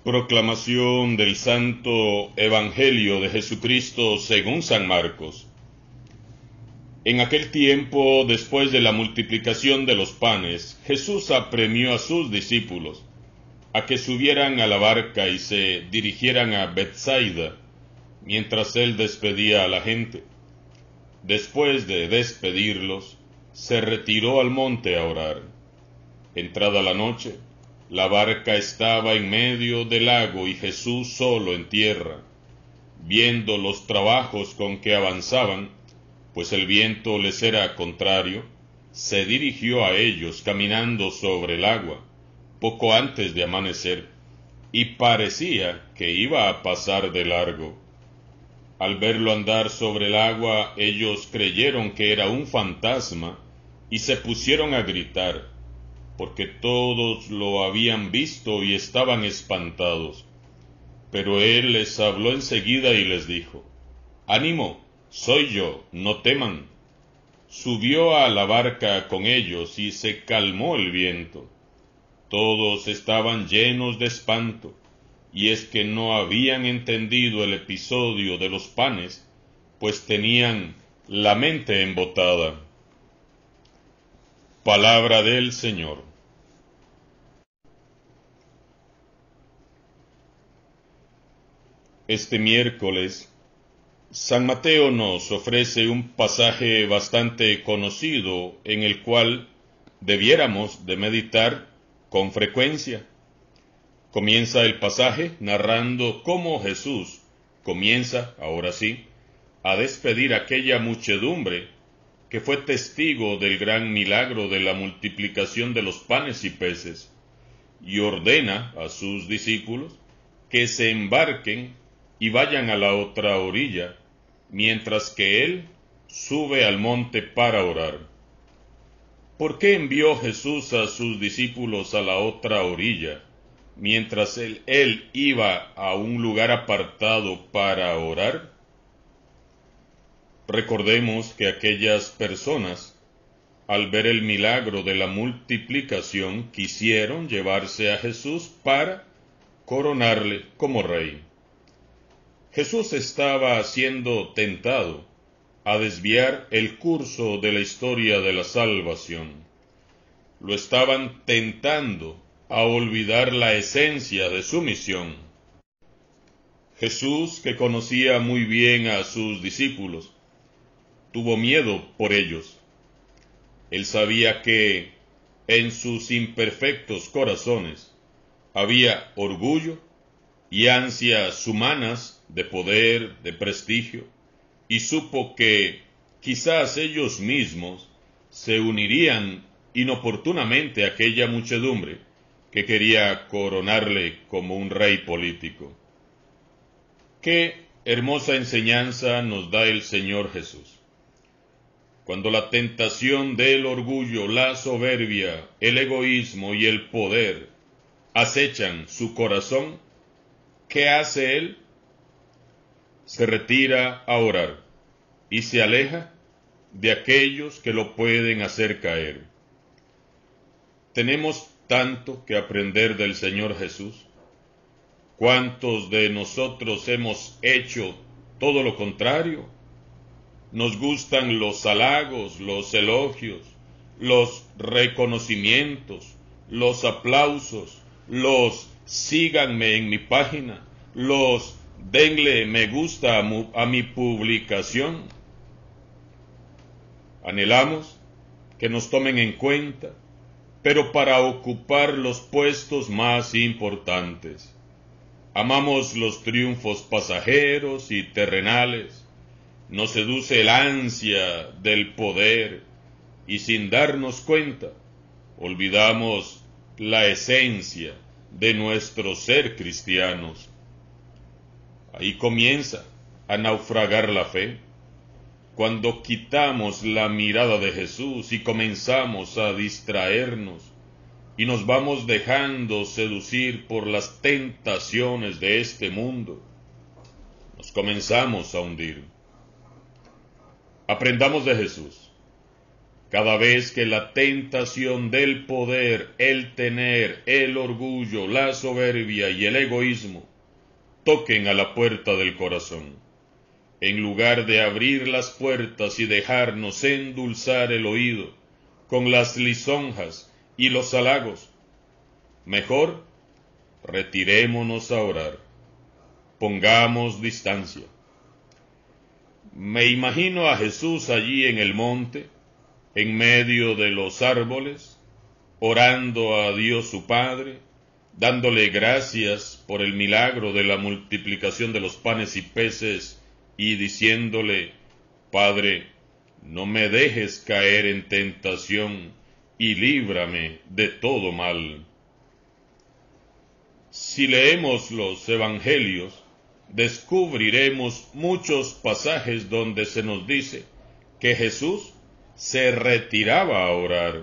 Proclamación del Santo Evangelio de Jesucristo según San Marcos. En aquel tiempo, después de la multiplicación de los panes, Jesús apremió a sus discípulos a que subieran a la barca y se dirigieran a Betsaida, mientras él despedía a la gente. Después de despedirlos, se retiró al monte a orar. Entrada la noche, la barca estaba en medio del lago y Jesús solo en tierra. Viendo los trabajos con que avanzaban, pues el viento les era contrario, se dirigió a ellos caminando sobre el agua, poco antes de amanecer, y parecía que iba a pasar de largo. Al verlo andar sobre el agua, ellos creyeron que era un fantasma y se pusieron a gritar, porque todos lo habían visto y estaban espantados. Pero él les habló enseguida y les dijo: «Ánimo, soy yo, no teman». Subió a la barca con ellos y se calmó el viento. Todos estaban llenos de espanto, y es que no habían entendido el episodio de los panes, pues tenían la mente embotada. Palabra del Señor. Este miércoles, San Mateo nos ofrece un pasaje bastante conocido en el cual debiéramos de meditar con frecuencia. Comienza el pasaje narrando cómo Jesús comienza, ahora sí, a despedir a aquella muchedumbre que fue testigo del gran milagro de la multiplicación de los panes y peces, y ordena a sus discípulos que se embarquen y vayan a la otra orilla, mientras que él sube al monte para orar. ¿Por qué envió Jesús a sus discípulos a la otra orilla, mientras él iba a un lugar apartado para orar? Recordemos que aquellas personas, al ver el milagro de la multiplicación, quisieron llevarse a Jesús para coronarle como rey. Jesús estaba siendo tentado a desviar el curso de la historia de la salvación. Lo estaban tentando a olvidar la esencia de su misión. Jesús, que conocía muy bien a sus discípulos, tuvo miedo por ellos. Él sabía que en sus imperfectos corazones había orgullo y ansias humanas de poder, de prestigio, y supo que quizás ellos mismos se unirían inoportunamente a aquella muchedumbre que quería coronarle como un rey político. Qué hermosa enseñanza nos da el Señor Jesús. Cuando la tentación del orgullo, la soberbia, el egoísmo y el poder acechan su corazón, ¿qué hace él? Se retira a orar y se aleja de aquellos que lo pueden hacer caer. Tenemos tanto que aprender del Señor Jesús. ¿Cuántos de nosotros hemos hecho todo lo contrario? Nos gustan los halagos, los elogios, los reconocimientos, los aplausos, los síganme en mi página, los denle me gusta a mi publicación. Anhelamos que nos tomen en cuenta, pero para ocupar los puestos más importantes. Amamos los triunfos pasajeros y terrenales. Nos seduce el ansia del poder y sin darnos cuenta, olvidamos la esencia de nuestro ser cristianos. Ahí comienza a naufragar la fe, cuando quitamos la mirada de Jesús y comenzamos a distraernos y nos vamos dejando seducir por las tentaciones de este mundo. Nos comenzamos a hundir. Aprendamos de Jesús. cada vez que la tentación del poder, el tener, el orgullo, la soberbia y el egoísmo toquen a la puerta del corazón. En lugar de abrir las puertas y dejarnos endulzar el oído con las lisonjas y los halagos, mejor retirémonos a orar. Pongamos distancia. Me imagino a Jesús allí en el monte, en medio de los árboles, orando a Dios su Padre, dándole gracias por el milagro de la multiplicación de los panes y peces, y diciéndole: Padre, no me dejes caer en tentación, y líbrame de todo mal. Si leemos los Evangelios, descubriremos muchos pasajes donde se nos dice que Jesús se retiraba a orar.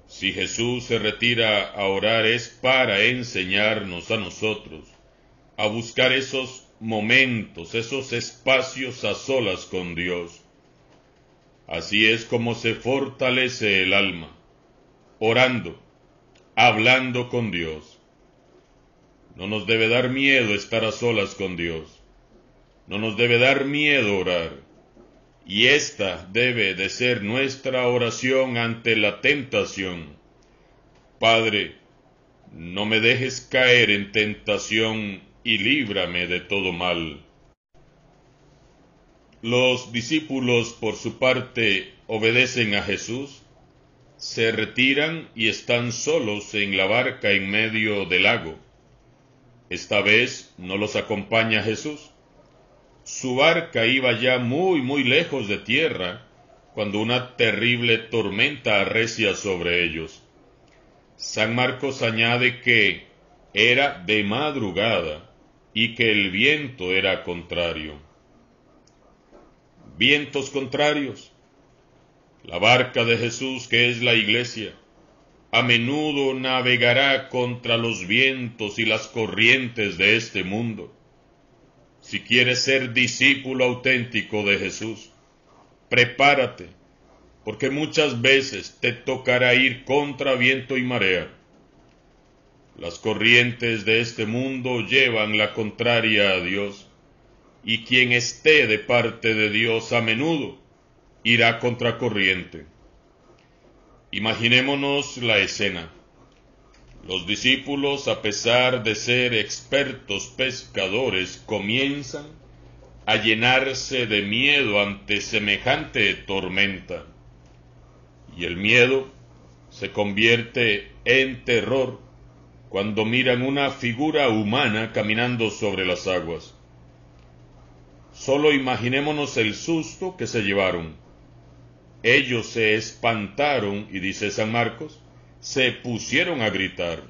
Si Jesús se retira a orar es para enseñarnos a nosotros a buscar esos momentos, esos espacios a solas con Dios. Así es como se fortalece el alma, orando, hablando con Dios. No nos debe dar miedo estar a solas con Dios. No nos debe dar miedo orar. Y esta debe de ser nuestra oración ante la tentación. Padre, no me dejes caer en tentación y líbrame de todo mal. Los discípulos, por su parte, obedecen a Jesús, se retiran y están solos en la barca en medio del lago. Esta vez no los acompaña Jesús. Su barca iba ya muy lejos de tierra, cuando una terrible tormenta arrecia sobre ellos. San Marcos añade que era de madrugada y que el viento era contrario. Vientos contrarios. La barca de Jesús, que es la Iglesia, a menudo navegará contra los vientos y las corrientes de este mundo. Si quieres ser discípulo auténtico de Jesús, prepárate, porque muchas veces te tocará ir contra viento y marea. Las corrientes de este mundo llevan la contraria a Dios, y quien esté de parte de Dios a menudo irá contra corriente. Imaginémonos la escena. Los discípulos, a pesar de ser expertos pescadores, comienzan a llenarse de miedo ante semejante tormenta. Y el miedo se convierte en terror cuando miran una figura humana caminando sobre las aguas. Solo imaginémonos el susto que se llevaron. Ellos se espantaron y, dice San Marcos, se pusieron a gritar.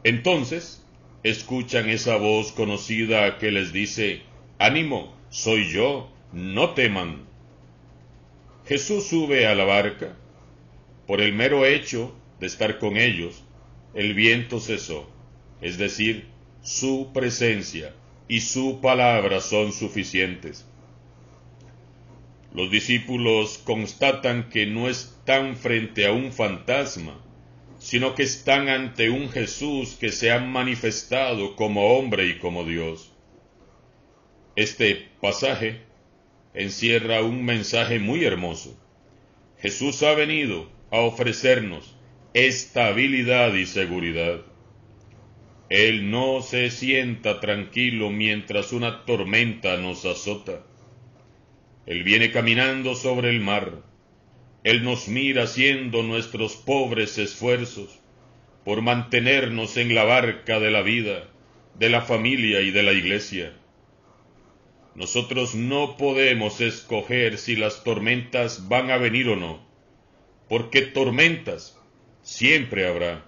Entonces escuchan esa voz conocida que les dice: «Ánimo, soy yo, no teman». Jesús sube a la barca. Por el mero hecho de estar con ellos, el viento cesó, es decir, su presencia y su palabra son suficientes. Los discípulos constatan que no están frente a un fantasma, sino que están ante un Jesús que se ha manifestado como hombre y como Dios. Este pasaje encierra un mensaje muy hermoso. Jesús ha venido a ofrecernos estabilidad y seguridad. Él no se sienta tranquilo mientras una tormenta nos azota. Él viene caminando sobre el mar. Él nos mira haciendo nuestros pobres esfuerzos por mantenernos en la barca de la vida, de la familia y de la iglesia. Nosotros no podemos escoger si las tormentas van a venir o no, porque tormentas siempre habrá.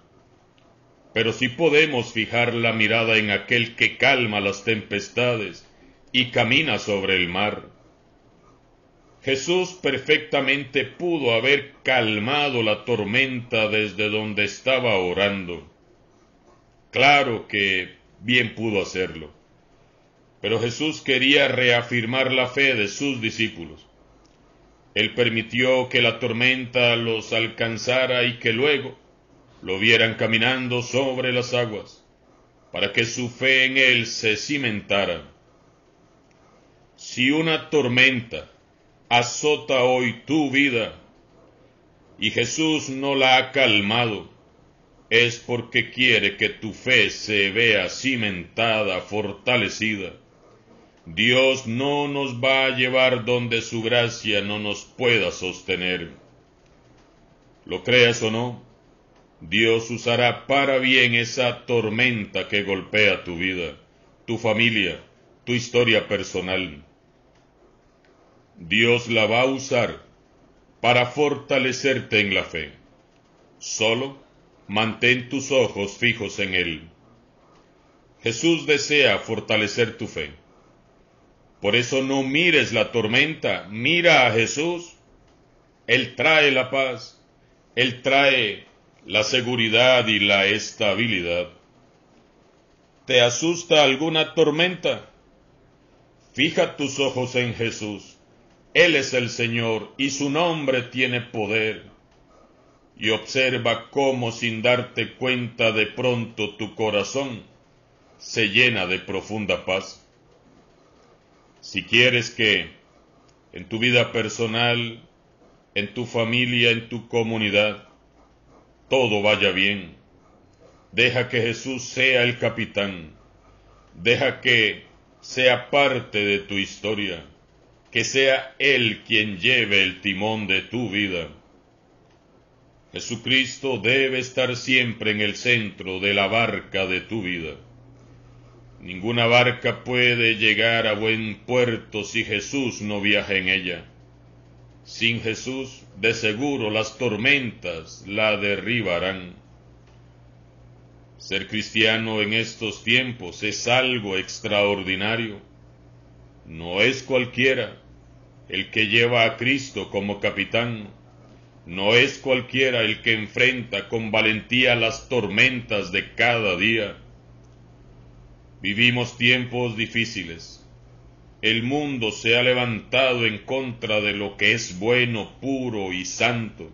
Pero sí podemos fijar la mirada en aquel que calma las tempestades y camina sobre el mar. Jesús perfectamente pudo haber calmado la tormenta desde donde estaba orando. Claro que bien pudo hacerlo. Pero Jesús quería reafirmar la fe de sus discípulos. Él permitió que la tormenta los alcanzara y que luego lo vieran caminando sobre las aguas, para que su fe en Él se cimentara. Si una tormenta azota hoy tu vida y Jesús no la ha calmado, es porque quiere que tu fe se vea cimentada, fortalecida. Dios no nos va a llevar donde su gracia no nos pueda sostener. Lo creas o no, Dios usará para bien esa tormenta que golpea tu vida, tu familia, tu historia personal. Dios la va a usar para fortalecerte en la fe. Solo mantén tus ojos fijos en Él. Jesús desea fortalecer tu fe. Por eso no mires la tormenta, mira a Jesús. Él trae la paz, Él trae la seguridad y la estabilidad. ¿Te asusta alguna tormenta? Fija tus ojos en Jesús. Él es el Señor y su nombre tiene poder. Y observa cómo sin darte cuenta de pronto tu corazón se llena de profunda paz. Si quieres que en tu vida personal, en tu familia, en tu comunidad, todo vaya bien, deja que Jesús sea el capitán, deja que sea parte de tu historia, que sea Él quien lleve el timón de tu vida. Jesucristo debe estar siempre en el centro de la barca de tu vida. Ninguna barca puede llegar a buen puerto si Jesús no viaja en ella. Sin Jesús, de seguro las tormentas la derribarán. Ser cristiano en estos tiempos es algo extraordinario. No es cualquiera el que lleva a Cristo como capitán. No es cualquiera el que enfrenta con valentía las tormentas de cada día. Vivimos tiempos difíciles. El mundo se ha levantado en contra de lo que es bueno, puro y santo.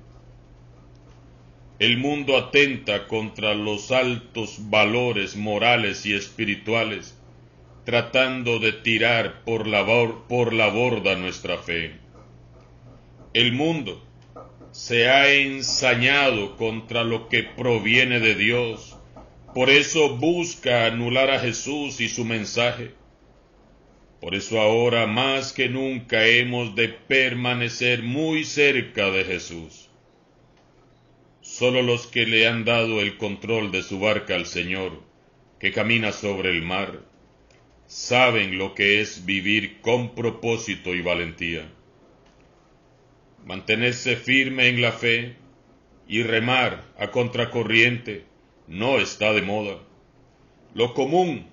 El mundo atenta contra los altos valores morales y espirituales, tratando de tirar por la borda nuestra fe. El mundo se ha ensañado contra lo que proviene de Dios, por eso busca anular a Jesús y su mensaje. Por eso ahora más que nunca hemos de permanecer muy cerca de Jesús. Solo los que le han dado el control de su barca al Señor, que camina sobre el mar, saben lo que es vivir con propósito y valentía. Mantenerse firme en la fe y remar a contracorriente no está de moda. Lo común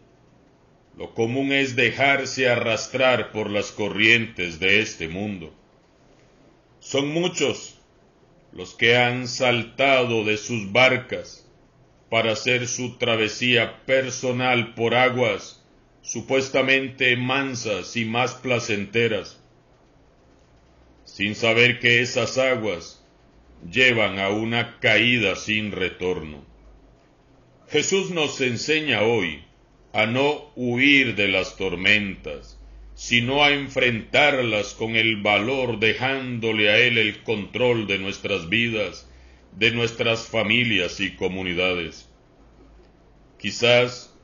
es dejarse arrastrar por las corrientes de este mundo. Son muchos los que han saltado de sus barcas para hacer su travesía personal por aguas supuestamente mansas y más placenteras, sin saber que esas aguas llevan a una caída sin retorno. Jesús nos enseña hoy a no huir de las tormentas, sino a enfrentarlas con el valor, dejándole a Él el control de nuestras vidas, de nuestras familias y comunidades. Quizás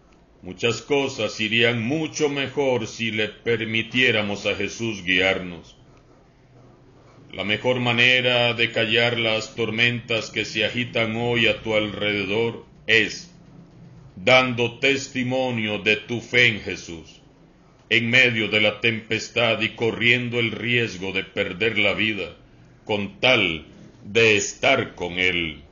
muchas cosas irían mucho mejor si le permitiéramos a Jesús guiarnos. La mejor manera de callar las tormentas que se agitan hoy a tu alrededor es dando testimonio de tu fe en Jesús, en medio de la tempestad y corriendo el riesgo de perder la vida, con tal de estar con Él.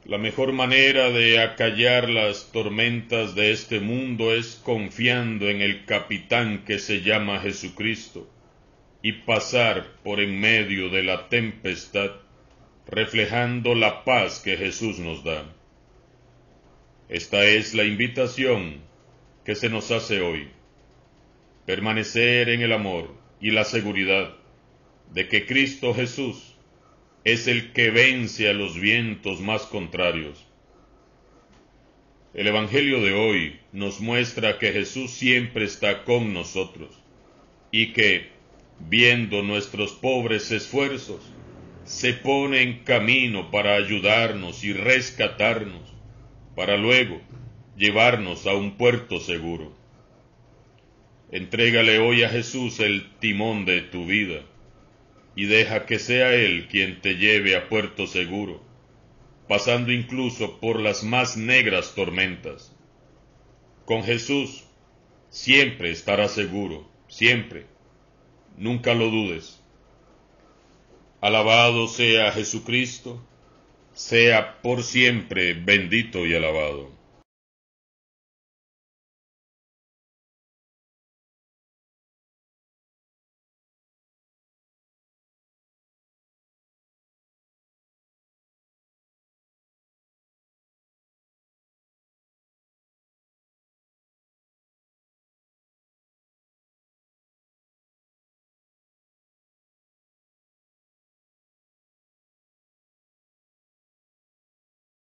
La mejor manera de acallar las tormentas de este mundo es confiando en el capitán que se llama Jesucristo y pasar por en medio de la tempestad, reflejando la paz que Jesús nos da. Esta es la invitación que se nos hace hoy. Permanecer en el amor y la seguridad de que Cristo Jesús es el que vence a los vientos más contrarios. El Evangelio de hoy nos muestra que Jesús siempre está con nosotros y que, viendo nuestros pobres esfuerzos, se pone en camino para ayudarnos y rescatarnos, para luego llevarnos a un puerto seguro. Entrégale hoy a Jesús el timón de tu vida y deja que sea Él quien te lleve a puerto seguro, pasando incluso por las más negras tormentas. Con Jesús siempre estarás seguro, siempre. Nunca lo dudes. Alabado sea Jesucristo, sea por siempre bendito y alabado.